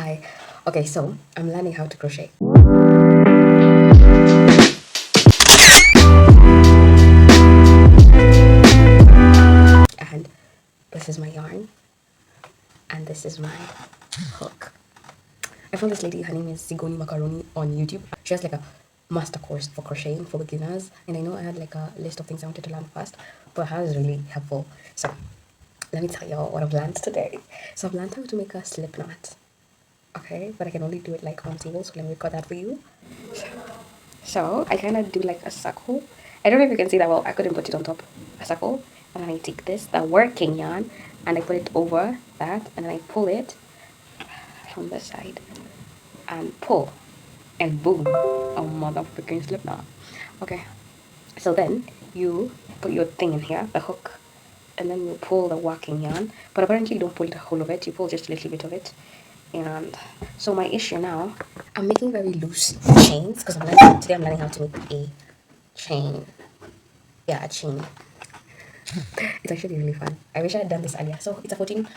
Hi. Okay, so I'm learning how to crochet. And this is my yarn. And this is my hook. I found this lady, her name is Sigoni Macaroni on YouTube. She has like a master course for crocheting for beginners. And I know I had like a list of things I wanted to learn first, but hers is really helpful. So let me tell y'all what I've learned today. So I've learned how to make a slip knot. Okay, but I can only do it like on table, so let me record that for you. So I kind of do like a circle. I don't know if you can see that well. I couldn't put it on top. A circle. And then I take this, the working yarn, and I put it over that. And then I pull it from the side. And pull. And boom. A motherfucking slip knot. Okay. So then you put your thing in here, the hook. And then you pull the working yarn. But apparently you don't pull the whole of it. You pull just a little bit of it. And so my issue now, I'm making very loose chains because today I'm learning how to make a chain. Yeah, a chain. It's actually really fun. I wish I had done this earlier. So it's a 14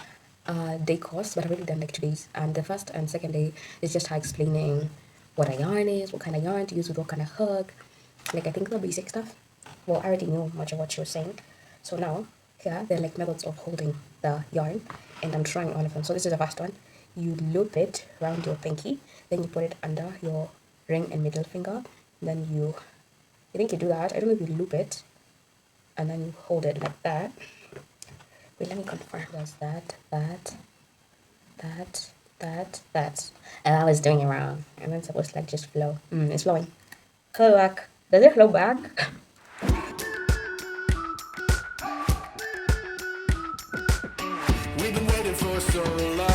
day course, but I've already done like 2 days. And the first and second day is just her explaining what a yarn is, what kind of yarn to use with what kind of hook. Like I think the basic stuff. Well, I already knew much of what she was saying. So now here there are like methods of holding the yarn, and I'm trying all of them. So this is the first one. You loop it around your pinky, then you put it under your ring and middle finger. Then I think you do that. I don't know if you loop it and then you hold it like that. Wait, let me confirm. There's that. And I was doing it wrong. And then it's supposed to like just flow. It's flowing. Flow back. Does it flow back? We've been waiting for so long.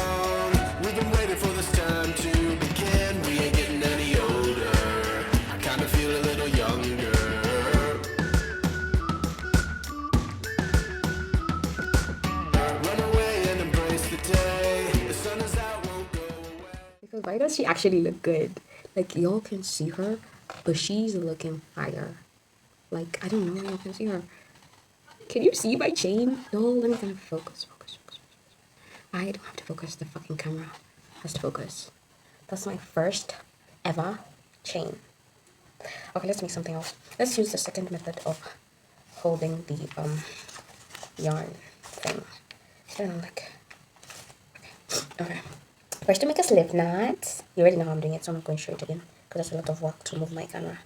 We've been waiting for this time to begin. We ain't getting any older. I kind of feel a little younger. Run away and embrace the day. The sun is out, won't go away. Because why does she actually look good? Like y'all can see her, but she's looking fire. Like I don't know if you can see her. Can you see my chain? No, let me kind of focus. I don't have to focus. The fucking camera has to focus. That's my first ever chain. Okay, let's make something else. Let's use the second method of holding the yarn thing. I don't know, like okay. First to make a slip knot. You already know how I'm doing it, so I'm not going to show it again because that's a lot of work to move my camera.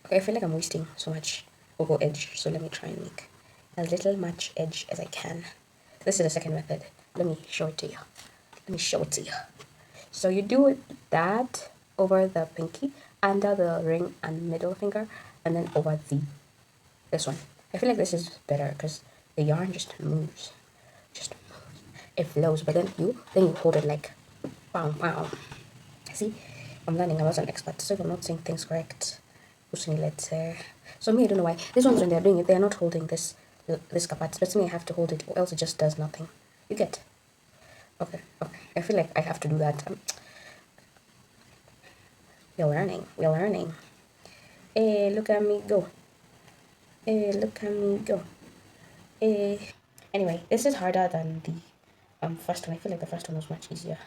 Okay, I feel like I'm wasting so much over edge, so let me try and make as little much edge as I can. This is the second method. Let me show it to you. So you do that over the pinky, under the ring and middle finger, and then over this one. I feel like this is better because the yarn just moves. It flows, but then you hold it like pow. See, I'm learning. I was an expert, so if I'm not saying things correct, let's say. So me, I don't know why these ones when they're doing it, they're not holding this part. But me, I have to hold it, or else it just does nothing. You get? Okay. I feel like I have to do that. We're learning. Hey, look at me go. Anyway, this is harder than the first one. I feel like the first one was much easier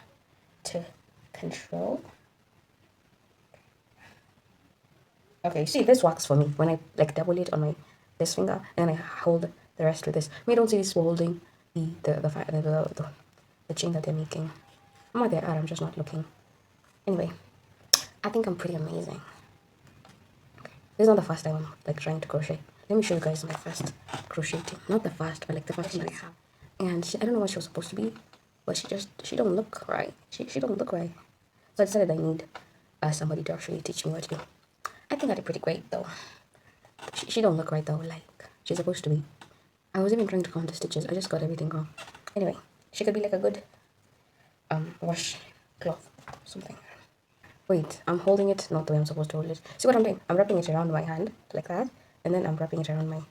to control. Okay, see, this works for me when I like double it on this finger and I hold the rest with this. I don't see this holding the chain that they're making. I'm not there. I'm just not looking. Anyway, I think I'm pretty amazing. Okay. This is not the first time I'm like trying to crochet. Let me show you guys my first crochet thing. Not the first, but like the first one I have. And I don't know what she was supposed to be, but she don't look right. She don't look right. So I decided I need somebody to actually teach me what to do. I think I did pretty great though. She don't look right though, like she's supposed to be. I was even trying to count the stitches. I just got everything wrong. Anyway, she could be like a good wash cloth something. Wait, I'm holding it not the way I'm supposed to hold it. See what I'm doing? I'm wrapping it around my hand like that, and then I'm wrapping it around my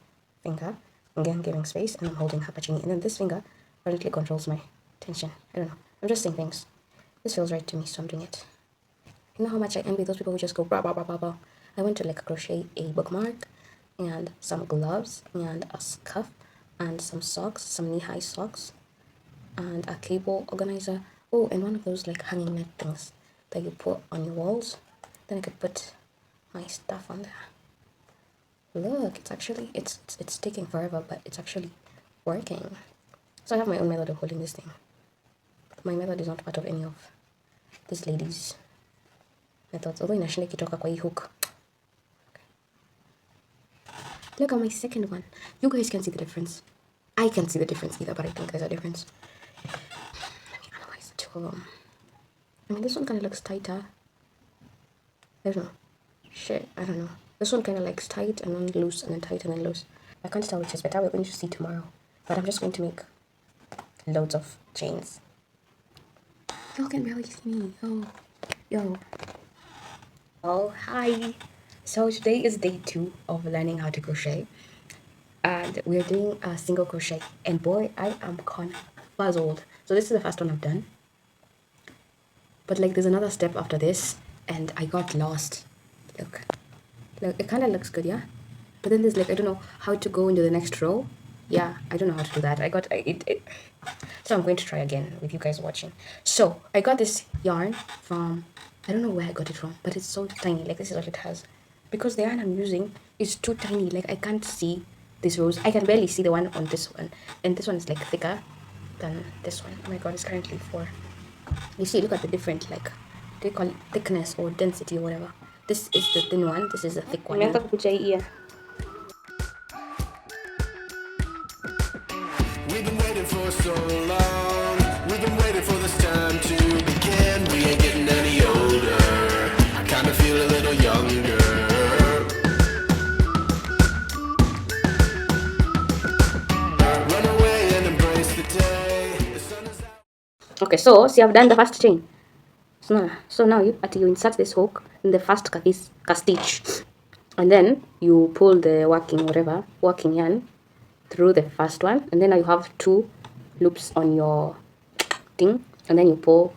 finger, again giving space, and I'm holding hapachini, and then this finger apparently controls my tension. I don't know. I'm just saying things. This feels right to me, so I'm doing it. You know how much I envy those people who just go blah blah blah blah blah. I went to like crochet a bookmark and some gloves and a scarf and some socks, some knee-high socks and a cable organizer. Oh, and one of those like hanging net things that you put on your walls. Then I could put my stuff on there. Look, it's actually it's taking forever, but it's actually working. So I have my own method of holding this thing. My method is not part of any of this lady's methods. Although inashinde kitoka kwa hii hook. Look at my second one. You guys can see the difference. I can't see the difference either, but I think there's a difference. Let me analyze the two of them. I mean, this one kind of looks tighter. I don't know. Shit, I don't know. This one kind of likes tight and then loose and then tight and then loose. I can't tell which is better. We're going to see tomorrow. But I'm just going to make loads of chains. Y'all can barely see me. Oh, yo. Oh, hi. So today is day 2 of learning how to crochet. And we're doing a single crochet. And boy, I am confuzzled. So this is the first one I've done. But like there's another step after this. And I got lost. Look, it kind of looks good, yeah? But then there's like, I don't know how to go into the next row. Yeah, I don't know how to do that. So I'm going to try again with you guys watching. So I got this yarn from, I don't know where I got it from, but it's so tiny. Like this is what it has. Because the yarn I'm using is too tiny. Like I can't see these rows. I can barely see the one on this one. And this one is like thicker than this one. Oh my god, it's currently 4. You see, look at the different, like, they call it thickness or density or whatever. This is the thin one, this is the thick one. We've been waiting for so long. We've been waiting for this time to begin. We ain't getting any older. I kinda feel a little younger. Run away and embrace the day. The sun is out. Okay, so see, I've done the first chain. So now you insert this hook in the first stitch, and then you pull the working yarn through the first one, and then now you have 2 loops on your thing, and then you pull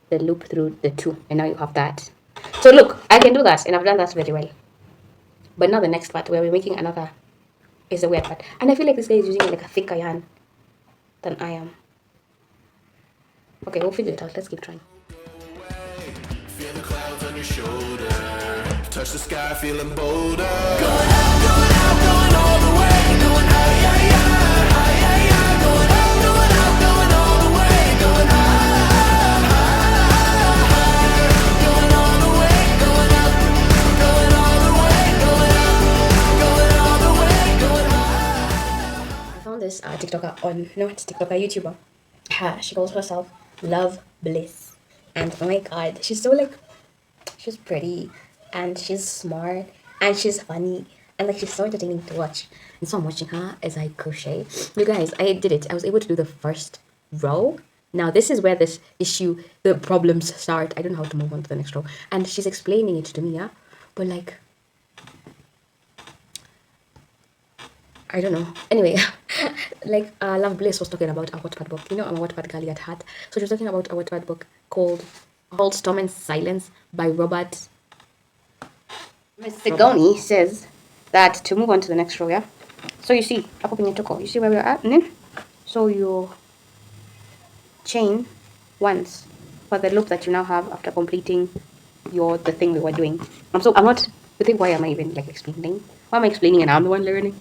the loop through the 2, and now you have that. So look, I can do that, and I've done that very well. But now the next part where we're making another is the weird part, and I feel like this guy is using like a thicker yarn than I am. Okay, we'll figure it out. Let's keep trying. Feel the clouds on your shoulder. Touch the sky, feeling bolder. Going out, going all the way. Going out, yeah, yeah, yeah, yeah. Going out, going all the way. Going high, going all the way. Going up, going all the way. Going up, going all the way. Going high. I found this YouTuber. She calls herself Love Bliss, and oh my god, she's so like, she's pretty and she's smart and she's funny and like she's so entertaining to watch. And so I'm watching her as I crochet. You guys, I did it. I was able to do the first row. Now this is where the problems start. I don't know how to move on to the next row, and she's explaining it to me, yeah, but like, I don't know. Anyway, like Love Bliss was talking about a Wattpad book. You know, I'm a Wattpad girly at heart. So she was talking about a Wattpad book called Storm and Silence by Robert. Miss Sigoni says that to move on to the next row, yeah? So you see, you see where we're at? So you chain once for the loop that you now have after completing the thing we were doing. I'm not, you think, why am I even like explaining? Why am I explaining and I'm the one learning?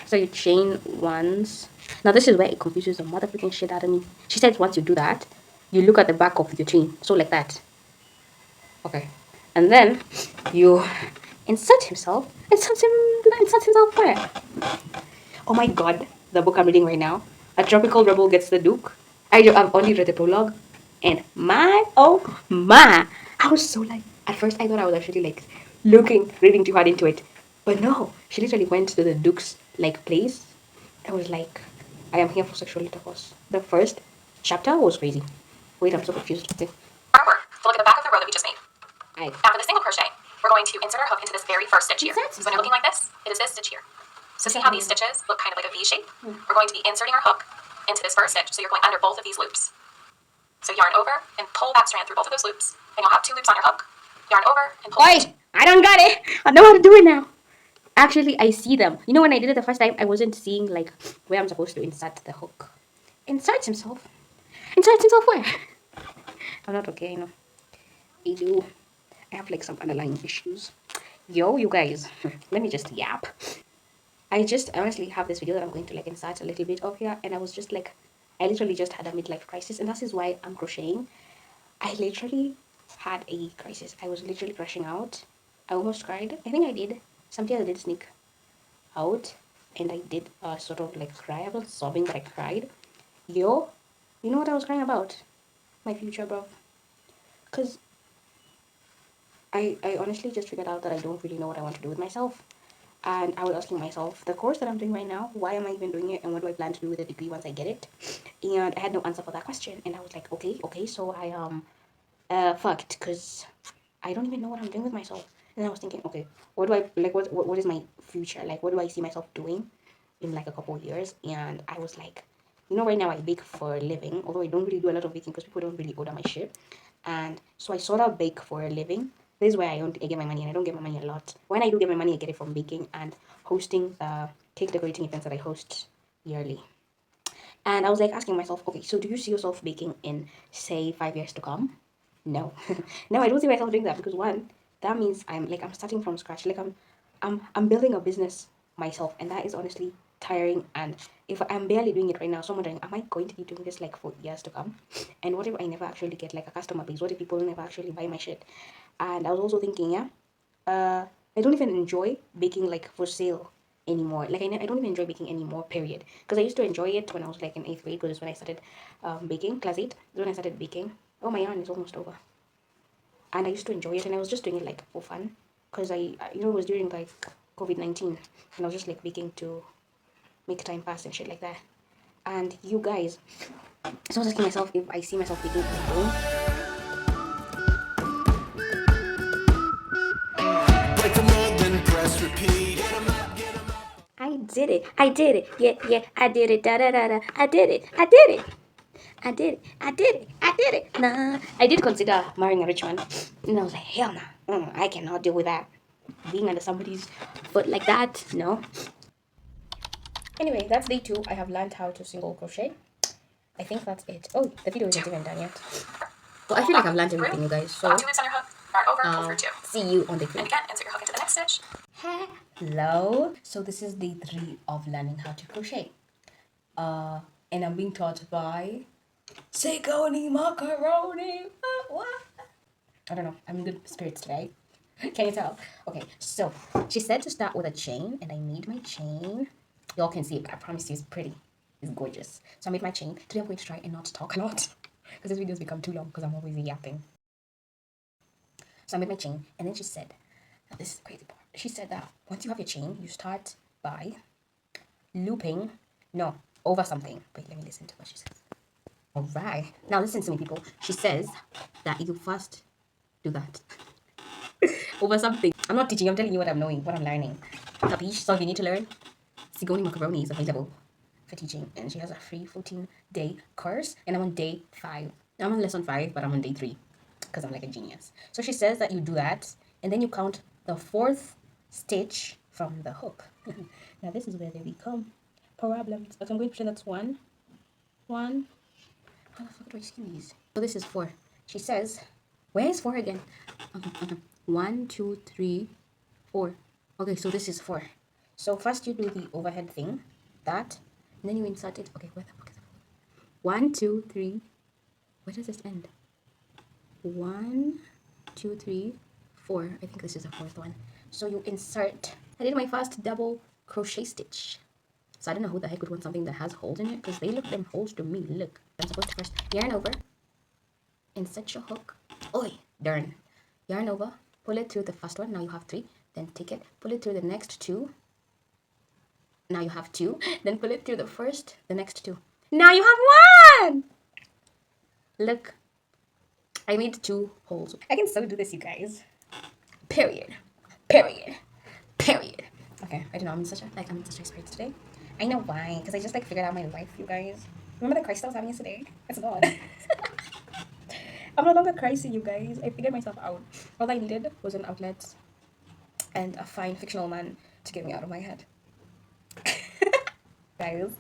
So you chain once. Now this is where it confuses the motherfucking shit out of me. She said once you do that, you look at the back of your chain. So like that. Okay. And then you insert himself where? Oh my god, the book I'm reading right now. A Tropical Rebel Gets the Duke. I've only read the prologue. And oh my. I was so like, at first I thought I was actually like reading too hard into it. But no, she literally went to the Duke's like place. I was like, I am here for sexual intercourse. The first chapter was crazy. Wait, I'm so confused. Okay. Artwork to look at the back of the row that we just made. Right. Now for the single crochet, we're going to insert our hook into this very first stitch here. So when you're looking like this, it is this stitch here. So see how these stitches look kind of like a V shape? We're going to be inserting our hook into this first stitch, so you're going under both of these loops. So yarn over and pull that strand through both of those loops. Then you'll have 2 loops on your hook. Yarn over and pull. Wait, I don't got it. I know how to do it now. Actually, I see them. You know, when I did it the first time, I wasn't seeing like where I'm supposed to insert the hook. Inserts himself. Insights in software. I'm not okay, I know. I do. I have like some underlying issues. Yo, you guys, let me just yap. I just honestly have this video that I'm going to like insert a little bit of here, and I was just like, I literally just had a midlife crisis, and that is why I'm crocheting. I literally had a crisis. I was literally crashing out. I almost cried. I think I did. Some tears did sneak out, and I did sort of like cry. I was sobbing, but I cried. Yo, you know what I was crying about? My future, bro. Cause I honestly just figured out that I don't really know what I want to do with myself. And I was asking myself, the course that I'm doing right now, why am I even doing it, and what do I plan to do with the degree once I get it? And I had no answer for that question. And I was like, okay, so I fucked, because I don't even know what I'm doing with myself. And I was thinking, okay, what do I like? What is my future? Like, what do I see myself doing in like a couple of years? And I was like, you know, right now I bake for a living, although I don't really do a lot of baking because people don't really order my shit. And so I sort of bake for a living. This is where I get my money, and I don't get my money a lot. When I do get my money, I get it from baking and hosting the cake decorating events that I host yearly. And I was like asking myself, okay, so do you see yourself baking in say 5 years to come? No. No, I don't see myself doing that, because one, that means I'm starting from scratch. Like I'm building a business myself, and that is honestly tiring. And if I'm barely doing it right now, so I'm wondering, am I going to be doing this like for years to come? And what if I never actually get like a customer base? What if people never actually buy my shit? And I was also thinking, yeah, I don't even enjoy baking like for sale anymore. Like I don't even enjoy baking anymore, period. Because I used to enjoy it when I was like in 8th grade, because it's when I started baking. Class 8 is when I started baking. Oh, my yarn is almost over. And I used to enjoy it, and I was just doing it like for fun, because it was during like COVID-19, and I was just like baking to make time pass and shit like that. And you guys, so I was asking myself if I see myself baking alone. Break the mold, then press repeat. I did it. I did it. Yeah, yeah, I did it. Da da da da. I did it. I did it. I did it. I did it. I did it. Nah. I did consider marrying a rich man. And I was like, hell nah. I cannot deal with that. Being under somebody's foot like that, no. Anyway, that's day 2. I have learned how to single crochet. I think that's it. Oh, the video isn't even done yet. Well, I feel like I've learned everything, you guys. So, Lock 2 loops on your hook, yarn over, pull through 2. see you on day 3. And again, insert your hook into the next stitch. Hello. So this is day 3 of learning how to crochet. And I'm being taught by Sigoni Macaroni. What? I don't know. I'm in good spirits today. Can you tell? Okay, so she said to start with a chain, and I made my chain. Y'all can see it, but I promise you it's pretty. It's gorgeous. So I made my chain. Today I'm going to try and not talk a lot, because this video's become too long because I'm always yapping. So I made my chain, and then she said, now this is the crazy part. She said that once you have your chain, you start by looping, no, over something. Wait, let me listen to what she says. All right. Now listen to me, people. She says that you first do that over something. I'm not teaching. I'm telling you what I'm knowing, what I'm learning. Capiche? So if you need to learn, Sigoni Macaroni is available for teaching, and she has a free 14-day course, and I'm on day 5. I'm on lesson 5, but I'm on day 3 because I'm like a genius. So she says that you do that, and then you count the 4th stitch from the hook. Now this is where they become problems. Okay, I'm going to pretend that's 1. How the fuck do I see these? So this is 4. She says, where is 4 again? Okay. 1, 2, 3, 4. Okay, so this is 4. So first you do the overhead thing, that, and then you insert it. Okay, where the fuck is it? 1, 2, 3. Where does this end? 1, 2, 3, 4. I think this is the 4th one. So you insert. I did my first double crochet stitch. So I don't know who the heck would want something that has holes in it, because they look them holes to me. Look, I'm supposed to first yarn over, insert your hook. Oi, darn. Yarn over, pull it through the first one. Now you have 3. Then take it, pull it through the next 2. Now you have 2. Then pull it through the first, the next 2. Now you have 1. Look, I made 2 holes. I can so do this, you guys. Period. Okay, I don't know. I'm in such a spirit today. I know why, because I just like figured out my life, you guys. Remember the crisis I was having yesterday? It's gone. I'm no longer crazy, you guys. I figured myself out. All I needed was an outlet and a fine fictional man to get me out of my head. Guys,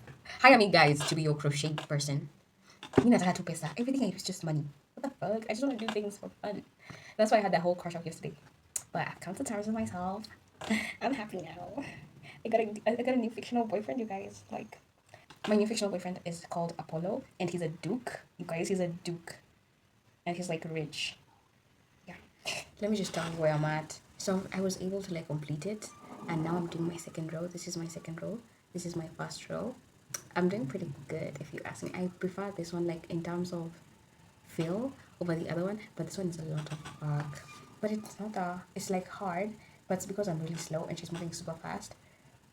hire me, guys, to be your crochet person. You know, I had to pesa. Everything I do is just money. What the fuck? I just want to do things for fun. That's why I had that whole crush off yesterday. But I've come to terms with myself. I'm happy now. I got a new fictional boyfriend, you guys. Like, my new fictional boyfriend is called Apollo, and he's a duke. You guys, he's a duke, and he's like rich. Yeah. Let me just tell you where I'm at. So I was able to like complete it, and now I'm doing my second row. This is my second row. This is my first row. I'm doing pretty good if you ask me. I prefer this one like in terms of feel over the other one, but this one is a lot of work. But it's not it's like hard, but it's because I'm really slow and she's moving super fast.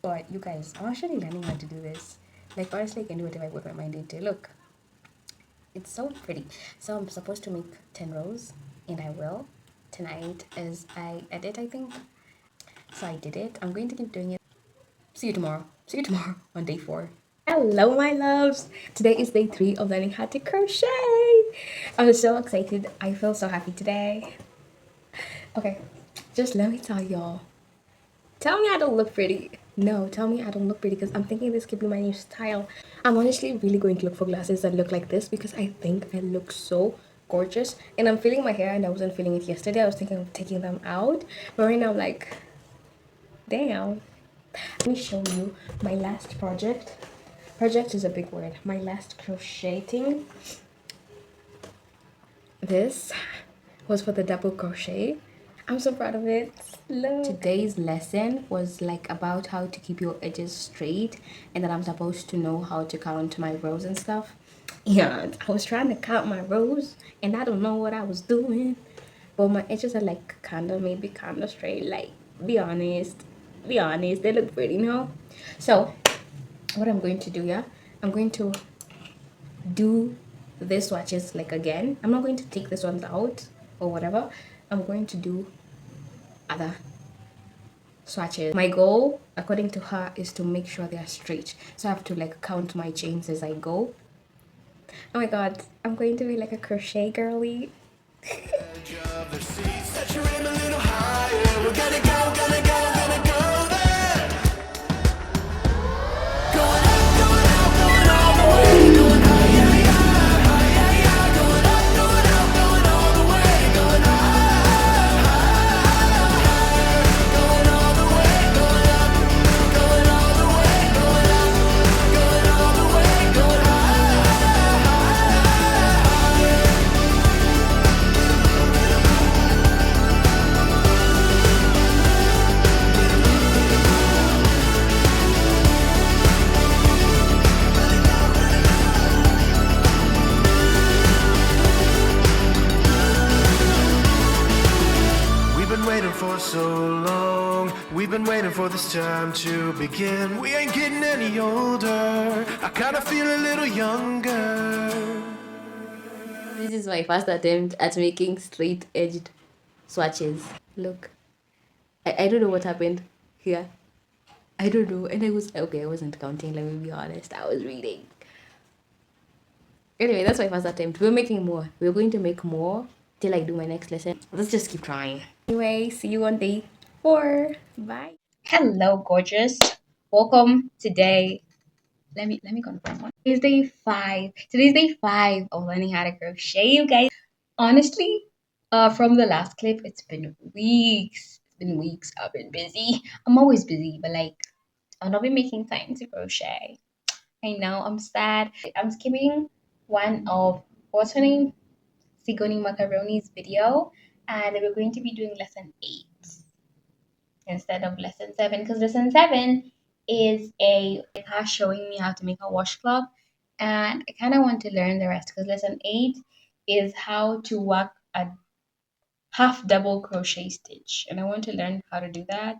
But you guys, I'm actually learning how to do this. Like honestly, I can do whatever I put my mind into. Look, it's so pretty. So I'm supposed to make 10 rows, and I will. Tonight as I edit, I think. So I did it. I'm going to keep doing it. See you tomorrow. See you tomorrow on day 4. Hello, my loves. Today is day 3 of learning how to crochet. I'm so excited. I feel so happy today. Okay, just let me tell y'all. Tell me I don't look pretty. No, tell me I don't look pretty because I'm thinking this could be my new style. I'm honestly really going to look for glasses that look like this because I think I look so gorgeous. And I'm feeling my hair and I wasn't feeling it yesterday. I was thinking of taking them out. But right now I'm like, damn. Let me show you my last project. Project is a big word. My last crocheting. This was for the double crochet. I'm so proud of it. Look. Today's lesson was like about how to keep your edges straight and that I'm supposed to know how to count my rows and stuff. Yeah, I was trying to count my rows and I don't know what I was doing. But my edges are like kinda maybe kinda straight. Like be honest. Be honest. They look pretty, no? So what I'm going to do, yeah? I'm going to do this swatches like again. I'm not going to take this ones out or whatever. I'm going to do other swatches. My goal, according to her, is to make sure they are straight. So I have to like count my chains as I go. Oh my god, I'm going to be like a crochet girly. Edge of their seats, set your aim a little higher. We're gonna go there. Going up, going all the way. Going high, yeah, yeah, high, yeah, yeah. Going up, going all the way. Going high, going all the way. Going up, going all the way. Going up, going all the way. Going We've been waiting for so long. We've been waiting for this time to begin. We ain't getting any older. I kinda feel a little younger. This is my first attempt at making straight edged swatches. Look, I don't know what happened here. I don't know. And I wasn't counting, let me be honest. I was reading. Anyway, that's my first attempt. We're making more. We're going to make more till I do my next lesson. Let's just keep trying. Anyway, see you on day 4. Bye. Hello, gorgeous. Welcome today. Let me confirm. Today's day 5. Today's day 5 of learning how to crochet, you guys. Honestly, from the last clip, it's been weeks. It's been weeks. I've been busy. I'm always busy, but like I've not been making time to crochet. I know I'm sad. I'm skipping one of what's her name? Sigoni Macaroni's video, and we're going to be doing lesson 8 instead of lesson 7 because lesson 7 is a class showing me how to make a washcloth, and I kind of want to learn the rest because lesson 8 is how to work a half double crochet stitch, and I want to learn how to do that.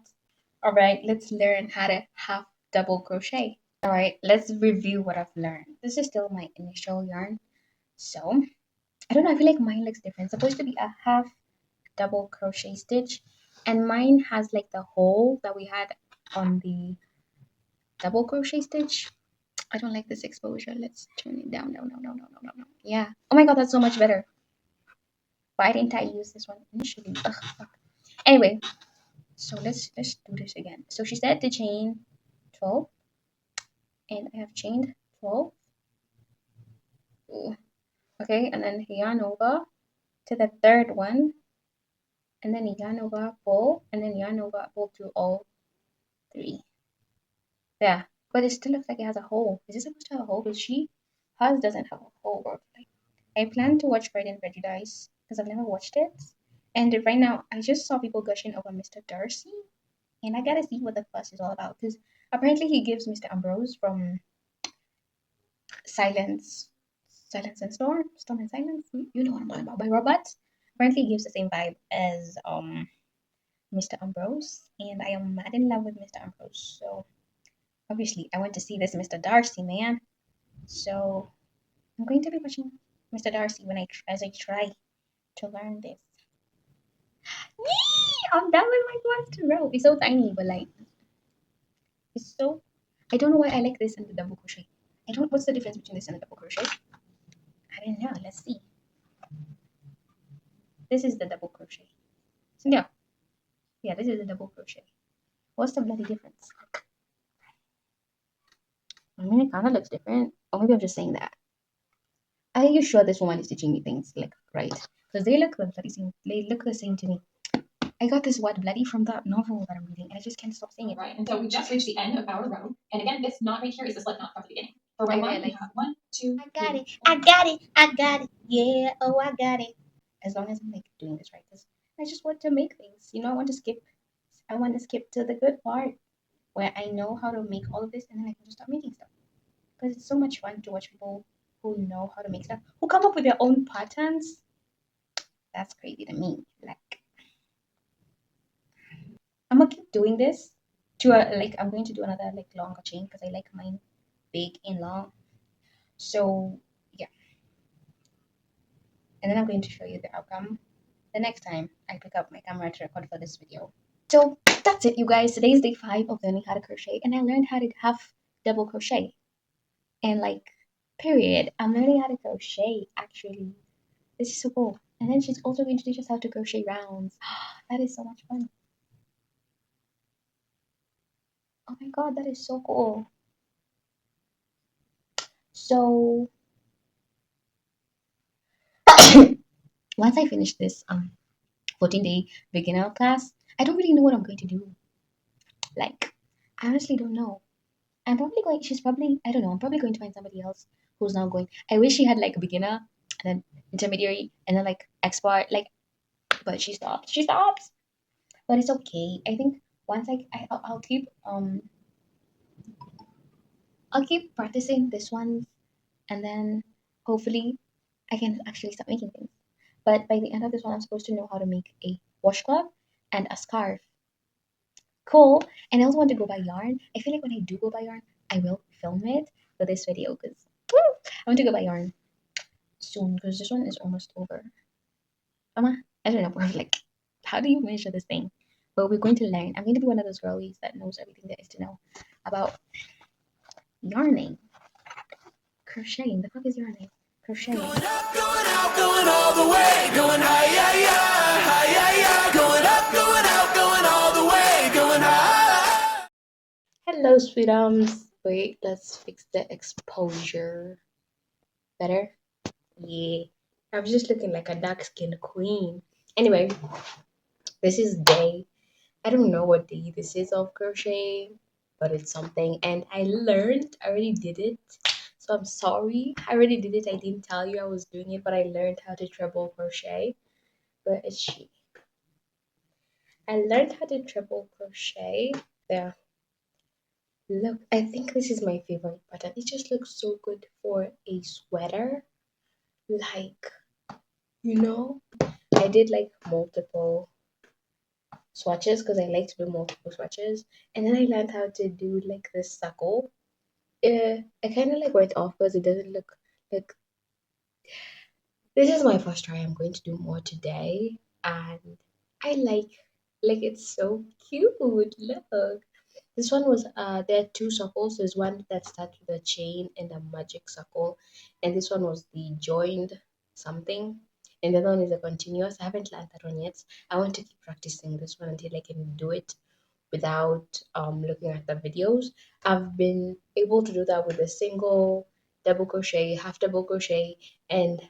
All right, let's learn how to half double crochet. All right, let's review what I've learned. This is still my initial yarn. So, I don't know, I feel like mine looks different. It's supposed to be a half double crochet stitch, and mine has like the hole that we had on the double crochet stitch. I don't like this exposure. Let's turn it down. No. Yeah. Oh my god, that's so much better. Why didn't I use this one initially? Ugh, fuck. Anyway, so let's do this again. So she said to chain 12, and I have chained 12. Ooh, Okay, and then yarn over to the third one, and then yarn over, pull, and then yarn over, pull through all three. Yeah, but it still looks like it has a hole. Is it supposed to have a hole? But hers doesn't have a hole. Or like, I plan to watch Pride and Prejudice because I've never watched it. And right now, I just saw people gushing over Mr. Darcy, and I gotta see what the fuss is all about because apparently he gives Mr. Ambrose from Silence, Silence and Storm, Storm and Silence. You know what I'm talking about by Robert. Apparently, he gives the same vibe as Mr. Ambrose, and I am mad in love with Mr. Ambrose. So obviously, I want to see this Mr. Darcy man. So I'm going to be watching Mr. Darcy when as I try to learn this. Yee! I'm done with my master row. It's so tiny, but like it's so. I don't know why I like this and the double crochet. I don't. What's the difference between this and the double crochet? I don't know. Let's see. This is the double crochet. So yeah, this is the double crochet. What's the bloody difference? I mean, it kind of looks different. Or maybe I'm just saying that. Are you sure this woman is teaching me things like right? Because they look the bloody same. They look the same to me. I got this word bloody from the novel that I'm reading, and I just can't stop saying it. Right, and so we just reached the end of our row. And again, this knot right here is the slip knot from the beginning. For row one, we have 1, 2, I got 3, it. I got it. I got it. Yeah. Oh, I got it. As long as I'm like doing this right, because I just want to make things. You know, I want to skip. I want to skip to the good part where I know how to make all of this, and then I can just start making stuff. Because it's so much fun to watch people who know how to make stuff, who come up with their own patterns. That's crazy to me. Like, I'm gonna keep doing this to like I'm going to do another like longer chain because I like mine big and long. So yeah, and then I'm going to show you the outcome the next time I pick up my camera to record for this video. So that's it, you guys. Today is day 5 of learning how to crochet, and I learned how to have double crochet. And like, period. I'm learning how to crochet actually. This is so cool. And then she's also going to teach us how to crochet rounds. That is so much fun. Oh my god, that is so cool. So once I finish this 14-day beginner class, I don't really know what I'm going to do. Like, I honestly don't know. She's probably, I don't know, I'm probably going to find somebody else who's now going. I wish she had like a beginner and then intermediary and then like expert, like, but she stopped. She stops. But it's okay. I think once I'll keep practicing this one and then hopefully I can actually start making things. But by the end of this one, I'm supposed to know how to make a washcloth and a scarf. Cool. And I also want to go buy yarn. I feel like when I do go buy yarn, I will film it for this video because I want to go buy yarn soon because this one is almost over. Mama, I don't know, bro. Like, how do you measure this thing? But we're going to learn. I'm going to be one of those girlies that knows everything there is to know about yarning, crocheting. The fuck is yarning? Crocheting. Going up, going out, going all the way. Going high, yeah, yeah, high, yeah, yeah. Going up, going out, going all the way. Going high. Hello, sweetums. Wait, let's fix the exposure. Better? Yeah. I'm just looking like a dark skinned queen. Anyway, this is day. I don't know what day this is of crochet, but it's something. And I learned, I already did it. So I'm sorry. I already did it. I didn't tell you I was doing it, but I learned how to treble crochet. Where is she? I learned how to treble crochet. There. Look, I think this is my favorite pattern. It just looks so good for a sweater. Like, you know, I did like multiple swatches because I like to do multiple swatches. And then I learned how to do like this circle. I kind of like went off because it doesn't look like this is my first try. I'm going to do more today, and I like it's so cute. Look, this one was there are two circles. There's one that starts with a chain and a magic circle, and this one was the joined something, and the other one is a continuous. I haven't learned that one yet. I want to keep practicing this one until I can do it without looking at the videos. I've been able to do that with a single double crochet, half double crochet, and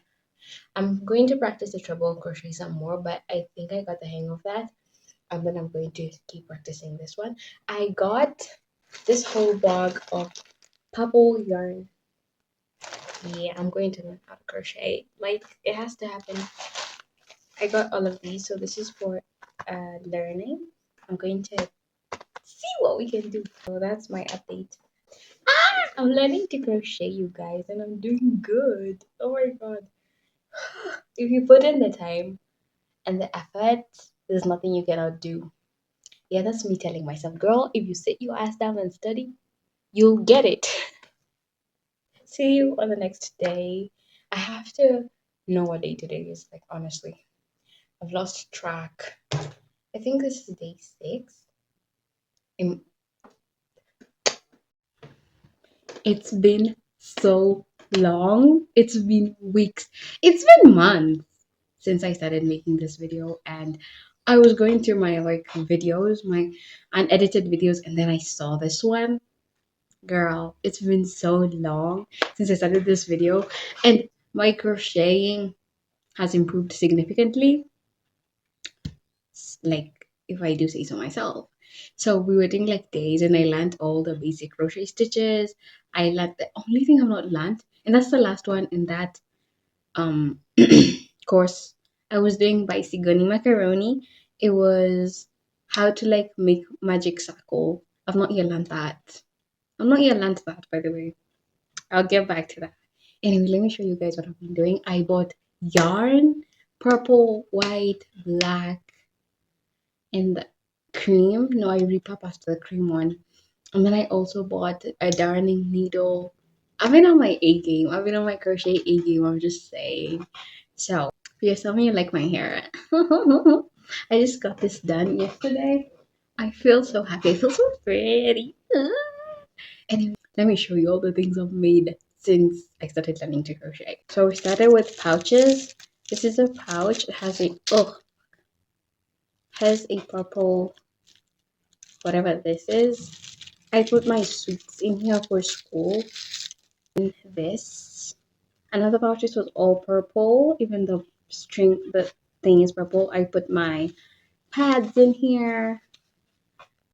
I'm going to practice the treble crochet some more, but I think I got the hang of that. And then I'm going to keep practicing this one. I got this whole bag of purple yarn. Yeah, I'm going to learn how to crochet. Like, it has to happen. I got all of these, so this is for learning. I'm going to see what we can do. So that's my update. I'm learning to crochet, you guys, and I'm doing good. Oh my god. If you put in the time and the effort, there's nothing you cannot do. Yeah, that's me telling myself, girl, if you sit your ass down and study, you'll get it. See you on the next day. I have to know what day today is, like, honestly. I've lost track. I think this is day 6. Im- It's been so long. It's been weeks. It's been months since I started making this video, and I was going through my like videos, my unedited videos, and then I saw this one. Girl, it's been so long since I started this video, and my crocheting has improved significantly, like if I do say so myself. So we were doing like days and I learned all the basic crochet stitches. I learned the only thing I've not learned, and that's the last one in that um course I was doing by Sigoni Macaroni. It was how to like make magic circle. I've not yet learned that. I'm not yet learned that, by the way. I'll get back to that. Anyway, let me show you guys what I've been doing. I bought yarn, purple, white, black, and the cream. No, I repurposed the cream one. And then I also bought a darning needle. I've been on my A game. I've been on my crochet A game. I'm just saying. So, if you're telling me you like my hair, I just got this done yesterday. I feel so happy. I feel so pretty. Anyway, let me show you all the things I've made since I started learning to crochet. So we started with pouches. This is a pouch. It has a purple whatever this is. I put my sweets in here for school. And this. Another pouch was all purple, even though the thing is purple. I put my pads in here.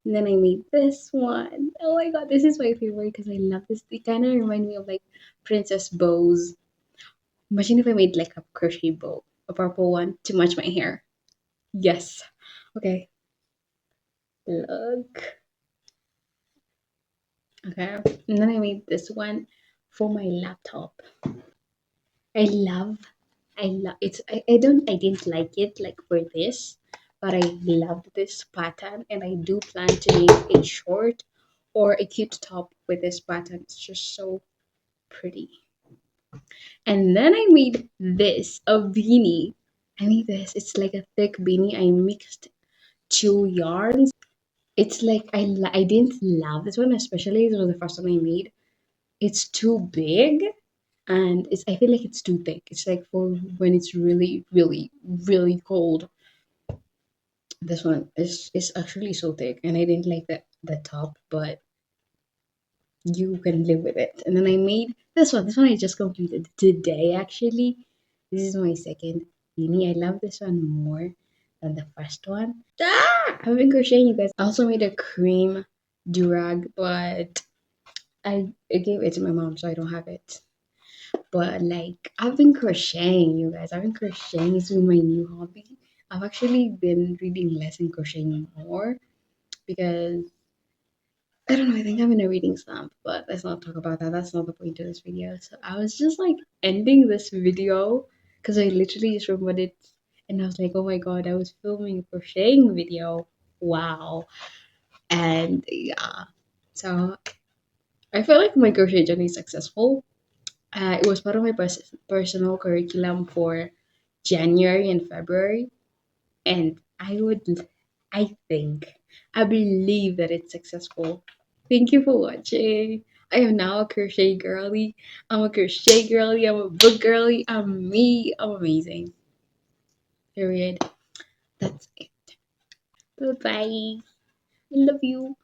And then I made this one. Oh my god, this is my favorite because I love this. They kind of remind me of like princess bows. Imagine if I made like a crochet bow, a purple one to match my hair. Yes. Okay. Look. Okay. And then I made this one for my laptop. I love I didn't like it like for this, but I loved this pattern and I do plan to make a short or a cute top with this pattern. It's just so pretty. And then I made this, a beanie. I made this. It's like a thick beanie. I mixed 2 yarns. It's like I didn't love this one, especially it was the first one I made. It's too big and I feel like it's too thick. It's like for when it's really, really, really cold. This one is actually so thick, and I didn't like the top, but you can live with it. And then I made this one. This one I just completed today actually. This is my second beanie. I love this one more than the first one. I've been crocheting, you guys. I also made a cream durag, but I gave it to my mom, so I don't have it. But like I've been crocheting, you guys. I've been crocheting. It's been my new hobby. I've actually been reading less and crocheting more because I don't know. I think I'm in a reading slump, but let's not talk about that. That's not the point of this video. So I was just like ending this video because I literally just remembered it, and I was like, oh my god, I was filming a crocheting video. Wow. And yeah, so I feel like my crochet journey is successful. It was part of my personal curriculum for January and February, and I believe that it's successful. Thank you for watching. I am now a crochet girly. I'm a crochet girly. I'm a book girly. I'm me. I'm amazing. Period. That's it. Bye bye. I love you.